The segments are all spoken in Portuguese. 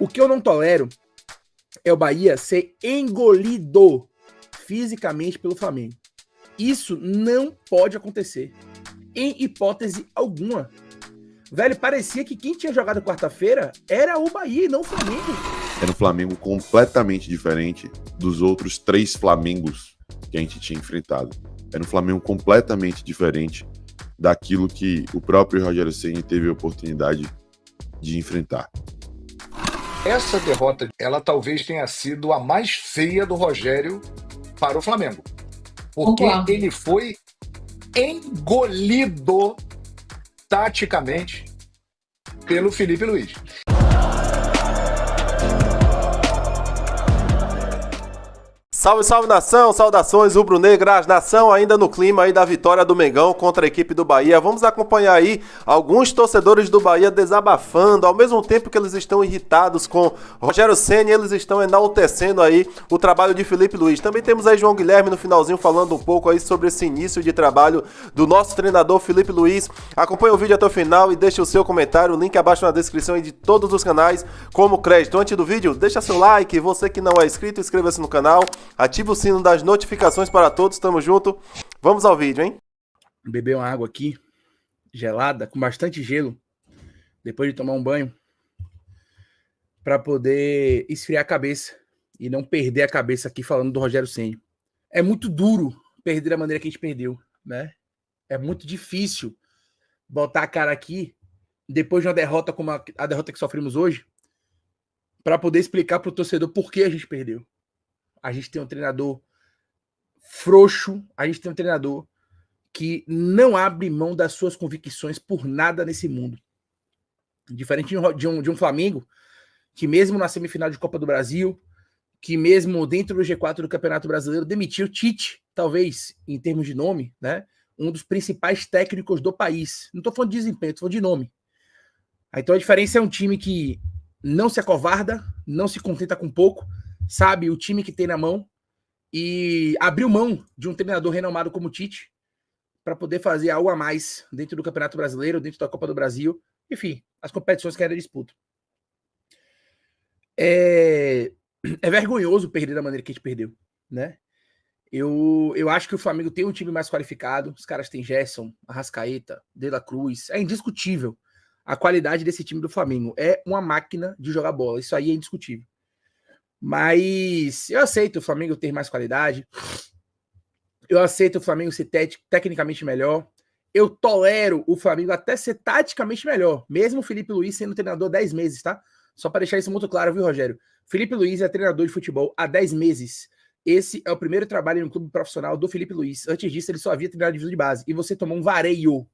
O que eu não tolero é o Bahia ser engolido fisicamente pelo Flamengo. Isso não pode acontecer, em hipótese alguma. Velho, parecia que quem tinha jogado quarta-feira era o Bahia e não o Flamengo. Era um Flamengo completamente diferente dos outros 3 Flamengos que a gente tinha enfrentado. Era um Flamengo completamente diferente daquilo que o próprio Rogério Ceni teve a oportunidade de enfrentar. Essa derrota, ela talvez tenha sido a mais feia do Rogério para o Flamengo. Porque ele foi engolido taticamente pelo Felipe Luiz. Salve, salve nação, saudações rubro-negras, nação ainda no clima aí da vitória do Mengão contra a equipe do Bahia. Vamos acompanhar aí alguns torcedores do Bahia desabafando, ao mesmo tempo que eles estão irritados com Rogério Ceni, eles estão enaltecendo aí o trabalho de Felipe Luiz. Também temos aí João Guilherme no finalzinho falando um pouco aí sobre esse início de trabalho do nosso treinador Felipe Luiz. Acompanhe o vídeo até o final e deixe o seu comentário, o link abaixo na descrição aí de todos os canais como crédito. Antes do vídeo, deixa seu like, você que não é inscrito, inscreva-se no canal. Ativa o sino das notificações para todos, tamo junto. Vamos ao vídeo, hein? Beber uma água aqui, gelada, com bastante gelo, depois de tomar um banho, para poder esfriar a cabeça e não perder a cabeça aqui falando do Rogério Ceni. É muito duro perder da maneira que a gente perdeu, né? É muito difícil botar a cara aqui, depois de uma derrota como a derrota que sofremos hoje, para poder explicar para o torcedor por que a gente perdeu. A gente tem um treinador frouxo, a gente tem um treinador que não abre mão das suas convicções por nada nesse mundo. Diferente de um Flamengo, que mesmo na semifinal de Copa do Brasil, que mesmo dentro do G4 do Campeonato Brasileiro, demitiu Tite, talvez, em termos de nome, né, um dos principais técnicos do país. Não estou falando de desempenho, estou falando de nome. Então a diferença é um time que não se acovarda, não se contenta com pouco, sabe o time que tem na mão e abriu mão de um treinador renomado como o Tite para poder fazer algo a mais dentro do Campeonato Brasileiro, dentro da Copa do Brasil, enfim, as competições que ainda disputam. É vergonhoso perder da maneira que a gente perdeu, né? Eu acho que o Flamengo tem um time mais qualificado, os caras têm Gerson, Arrascaeta, De La Cruz, é indiscutível a qualidade desse time do Flamengo, é uma máquina de jogar bola, isso aí é indiscutível. Mas eu aceito o Flamengo ter mais qualidade. Eu aceito o Flamengo ser tecnicamente melhor. Eu tolero o Flamengo até ser taticamente melhor. Mesmo o Felipe Luiz sendo treinador há 10 meses, tá? Só para deixar isso muito claro, viu, Rogério? Felipe Luiz é treinador de futebol há 10 meses. Esse é o primeiro trabalho no clube profissional do Felipe Luiz. Antes disso, ele só havia treinado divisão de base. E você tomou um vareio.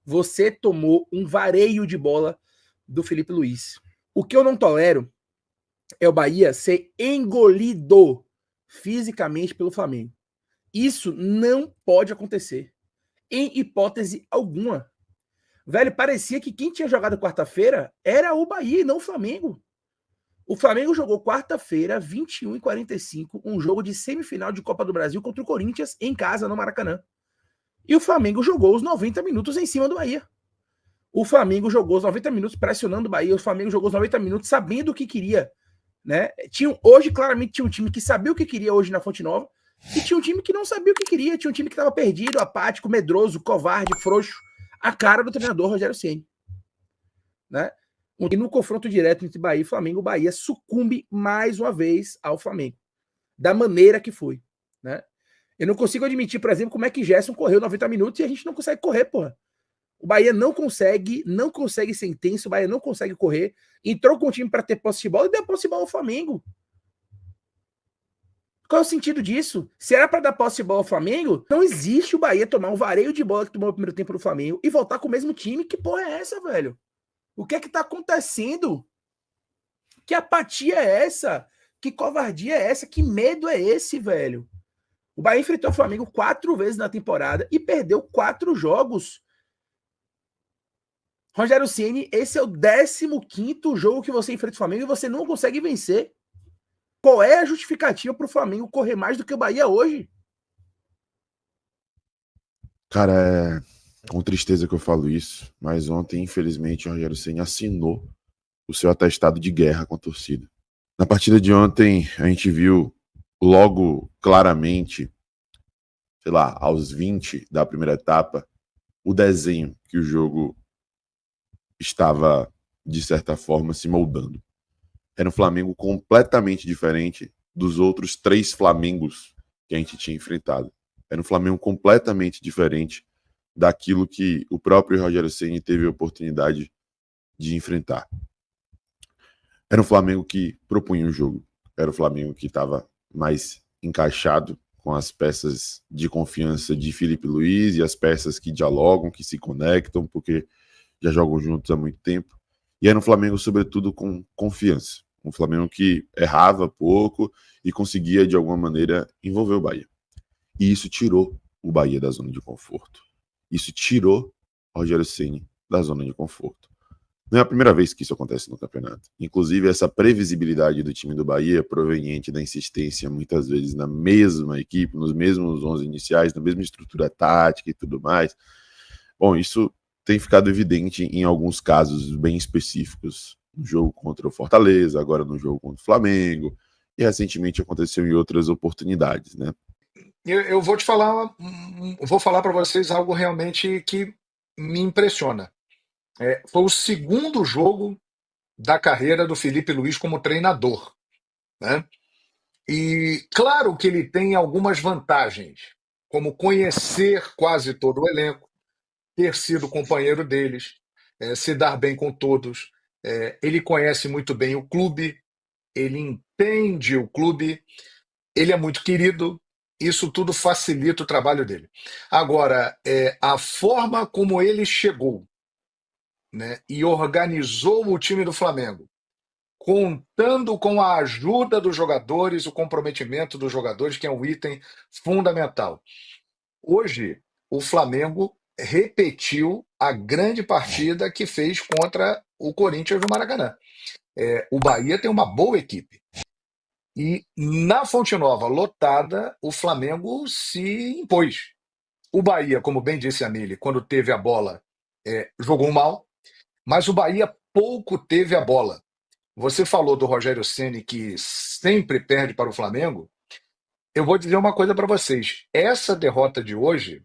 Você tomou um vareio de bola do Felipe Luiz. O que eu não tolero é o Bahia ser engolido fisicamente pelo Flamengo. Isso não pode acontecer, em hipótese alguma. Velho, parecia que quem tinha jogado quarta-feira era o Bahia e não o Flamengo. O Flamengo jogou quarta-feira, 21h45, um jogo de semifinal de Copa do Brasil contra o Corinthians em casa, no Maracanã. E o Flamengo jogou os 90 minutos em cima do Bahia. O Flamengo jogou os 90 minutos pressionando o Bahia. O Flamengo jogou os 90 minutos sabendo o que queria. Né? Hoje, claramente, tinha um time que sabia o que queria hoje na Fonte Nova e tinha um time que não sabia o que queria. Tinha um time que estava perdido, apático, medroso, covarde, frouxo. A cara do treinador Rogério Ceni. Né? E no confronto direto entre Bahia e Flamengo, o Bahia sucumbe mais uma vez ao Flamengo. Da maneira que foi. Né? Eu não consigo admitir, por exemplo, como é que Gerson correu 90 minutos e a gente não consegue correr, porra. O Bahia não consegue ser intenso, o Bahia não consegue correr. Entrou com o time para ter posse de bola e deu posse de bola ao Flamengo. Qual é o sentido disso? Se era para dar posse de bola ao Flamengo, não existe o Bahia tomar um vareio de bola que tomou no primeiro tempo do Flamengo e voltar com o mesmo time. Que porra é essa, velho? O que é que tá acontecendo? Que apatia é essa? Que covardia é essa? Que medo é esse, velho? O Bahia enfrentou o Flamengo 4 vezes na temporada e perdeu 4 jogos. Rogério Ceni, esse é o 15º jogo que você enfrenta o Flamengo e você não consegue vencer. Qual é a justificativa para o Flamengo correr mais do que o Bahia hoje? Cara, é com tristeza que eu falo isso, mas ontem, infelizmente, o Rogério Ceni assinou o seu atestado de guerra com a torcida. Na partida de ontem, a gente viu logo claramente, sei lá, aos 20 da primeira etapa, o desenho que o jogo estava, de certa forma, se moldando. Era um Flamengo completamente diferente dos outros 3 Flamengos que a gente tinha enfrentado. Era um Flamengo completamente diferente daquilo que o próprio Rogério Ceni teve a oportunidade de enfrentar. Era um Flamengo que propunha o jogo. Era o Flamengo que estava mais encaixado com as peças de confiança de Felipe Luiz e as peças que dialogam, que se conectam, porque já jogam juntos há muito tempo. E era um Flamengo, sobretudo, com confiança. Um Flamengo que errava pouco e conseguia, de alguma maneira, envolver o Bahia. E isso tirou o Bahia da zona de conforto. Isso tirou o Rogério Ceni da zona de conforto. Não é a primeira vez que isso acontece no campeonato. Inclusive, essa previsibilidade do time do Bahia, proveniente da insistência, muitas vezes, na mesma equipe, nos mesmos 11 iniciais, na mesma estrutura tática e tudo mais. Bom, isso tem ficado evidente em alguns casos bem específicos. No jogo contra o Fortaleza, agora no jogo contra o Flamengo, e recentemente aconteceu em outras oportunidades, né? Eu vou te falar, vou falar para vocês algo realmente que me impressiona. Foi o segundo jogo da carreira do Felipe Luiz como treinador, né? E claro que ele tem algumas vantagens, como conhecer quase todo o elenco, ter sido companheiro deles, se dar bem com todos. Ele conhece muito bem o clube, ele entende o clube, ele é muito querido, isso tudo facilita o trabalho dele. Agora, a forma como ele chegou, né, e organizou o time do Flamengo, contando com a ajuda dos jogadores, o comprometimento dos jogadores, que é um item fundamental. Hoje, o Flamengo repetiu a grande partida que fez contra o Corinthians no Maracanã. O Bahia tem uma boa equipe. E na Fonte Nova, lotada, o Flamengo se impôs. O Bahia, como bem disse a Mili, quando teve a bola, jogou mal, mas o Bahia pouco teve a bola. Você falou do Rogério Ceni que sempre perde para o Flamengo. Eu vou dizer uma coisa para vocês. Essa derrota de hoje,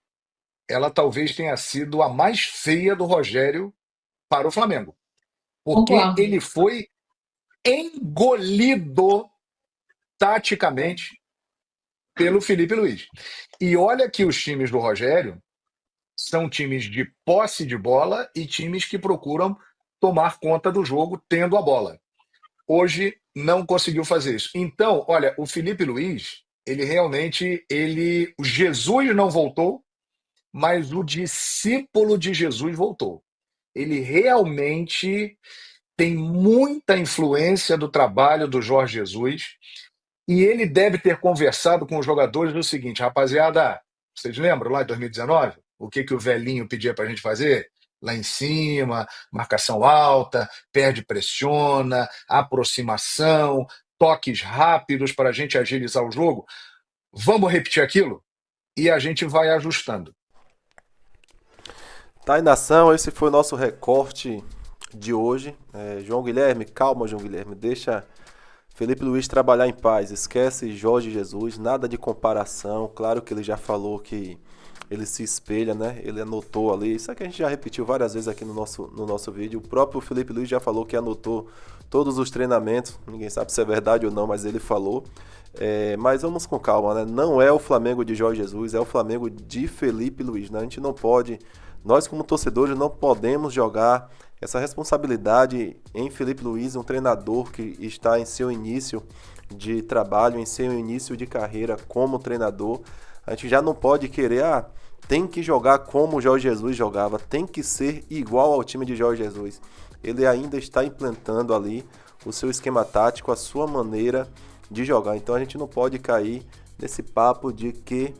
ela talvez tenha sido a mais feia do Rogério para o Flamengo. Porque Concordo. ele foi engolido taticamente pelo Felipe Luiz. E olha que os times do Rogério são times de posse de bola e times que procuram tomar conta do jogo tendo a bola. Hoje não conseguiu fazer isso. Então, olha, o Felipe Luiz, ele realmente, o Jesus não voltou, mas o discípulo de Jesus voltou. Ele realmente tem muita influência do trabalho do Jorge Jesus e ele deve ter conversado com os jogadores do seguinte: rapaziada, vocês lembram lá em 2019? O que o velhinho pedia para a gente fazer? Lá em cima, marcação alta, perde, pressiona, aproximação, toques rápidos para a gente agilizar o jogo. Vamos repetir aquilo? E a gente vai ajustando. Tá aí, nação, esse foi o nosso recorte de hoje. João Guilherme, calma, João Guilherme, deixa Felipe Luiz trabalhar em paz, esquece Jorge Jesus, nada de comparação. Claro que ele já falou que ele se espelha, né? Ele anotou ali, isso aqui a gente já repetiu várias vezes aqui no nosso vídeo. O próprio Felipe Luiz já falou que anotou todos os treinamentos, ninguém sabe se é verdade ou não, mas ele falou. Mas vamos com calma, né? Não é o Flamengo de Jorge Jesus, é o Flamengo de Felipe Luiz, né? A gente não pode, nós como torcedores não podemos jogar essa responsabilidade em Felipe Luiz, um treinador que está em seu início de trabalho, em seu início de carreira como treinador. A gente já não pode querer, tem que jogar como o Jorge Jesus jogava, tem que ser igual ao time de Jorge Jesus. Ele ainda está implantando ali o seu esquema tático, a sua maneira de jogar. Então a gente não pode cair nesse papo de que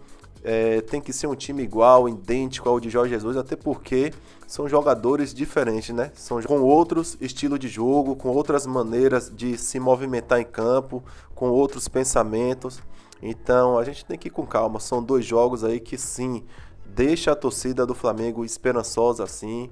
tem que ser um time igual, idêntico ao de Jorge Jesus, até porque são jogadores diferentes, né? São com outros estilos de jogo, com outras maneiras de se movimentar em campo, com outros pensamentos. Então a gente tem que ir com calma. São 2 jogos aí que sim, deixa a torcida do Flamengo esperançosa assim,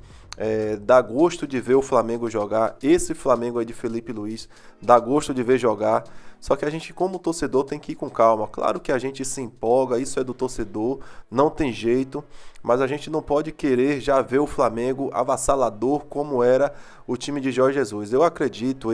Dá gosto de ver o Flamengo jogar. Esse Flamengo aí de Felipe Luiz dá gosto de ver jogar. Só que a gente, como torcedor, tem que ir com calma. Claro que a gente se empolga, isso é do torcedor, não tem jeito. Mas a gente não pode querer já ver o Flamengo avassalador como era o time de Jorge Jesus. Eu acredito,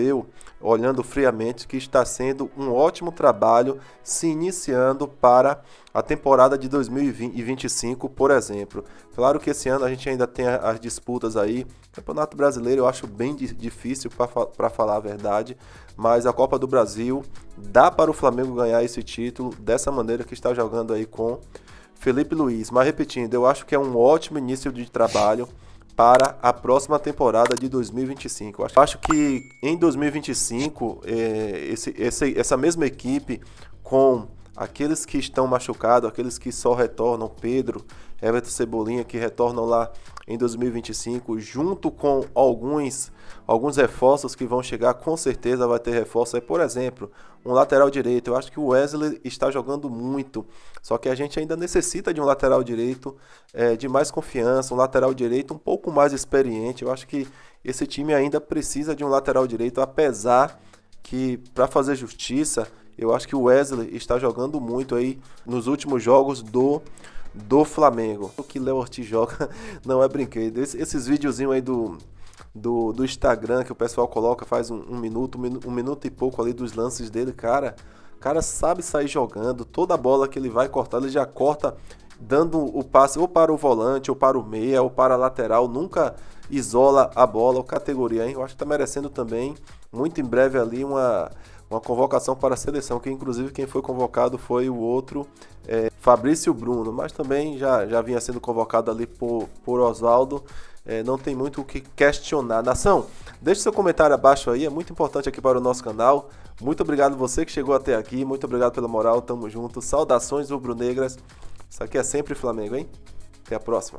olhando friamente, que está sendo um ótimo trabalho se iniciando para a temporada de 2025, por exemplo. Claro que esse ano a gente ainda tem as disputas aí. Campeonato Brasileiro eu acho bem difícil, para falar a verdade, mas a Copa do Brasil dá para o Flamengo ganhar esse título dessa maneira que está jogando aí com Felipe Luiz. Mas repetindo, eu acho que é um ótimo início de trabalho para a próxima temporada de 2025. Eu acho que em 2025, essa mesma equipe, com aqueles que estão machucados, aqueles que só retornam, Pedro, Everton, Cebolinha, que retornam lá em 2025, junto com alguns reforços que vão chegar, com certeza vai ter reforço. Por exemplo, um lateral direito. Eu acho que o Wesley está jogando muito, só que a gente ainda necessita de um lateral direito de mais confiança, um lateral direito um pouco mais experiente. Eu acho que esse time ainda precisa de um lateral direito, apesar que, para fazer justiça, eu acho que o Wesley está jogando muito aí nos últimos jogos do Flamengo. O que Léo Ortiz joga não é brinquedo. Esses videozinhos aí do Instagram que o pessoal coloca, faz um minuto e pouco ali dos lances dele, cara sabe sair jogando. Toda bola que ele vai cortar, ele já corta dando o passe ou para o volante, ou para o meia, ou para a lateral. Nunca isola a bola. O categoria, hein? Eu acho que tá merecendo também, muito em breve ali, uma convocação para a seleção, que inclusive quem foi convocado foi o outro Fabrício Bruno, mas também já vinha sendo convocado ali por Oswaldo. Não tem muito o que questionar. Nação, deixe seu comentário abaixo aí, é muito importante aqui para o nosso canal. Muito obrigado você que chegou até aqui, muito obrigado pela moral, tamo junto. Saudações rubro-negras, isso aqui é sempre Flamengo, hein? Até a próxima.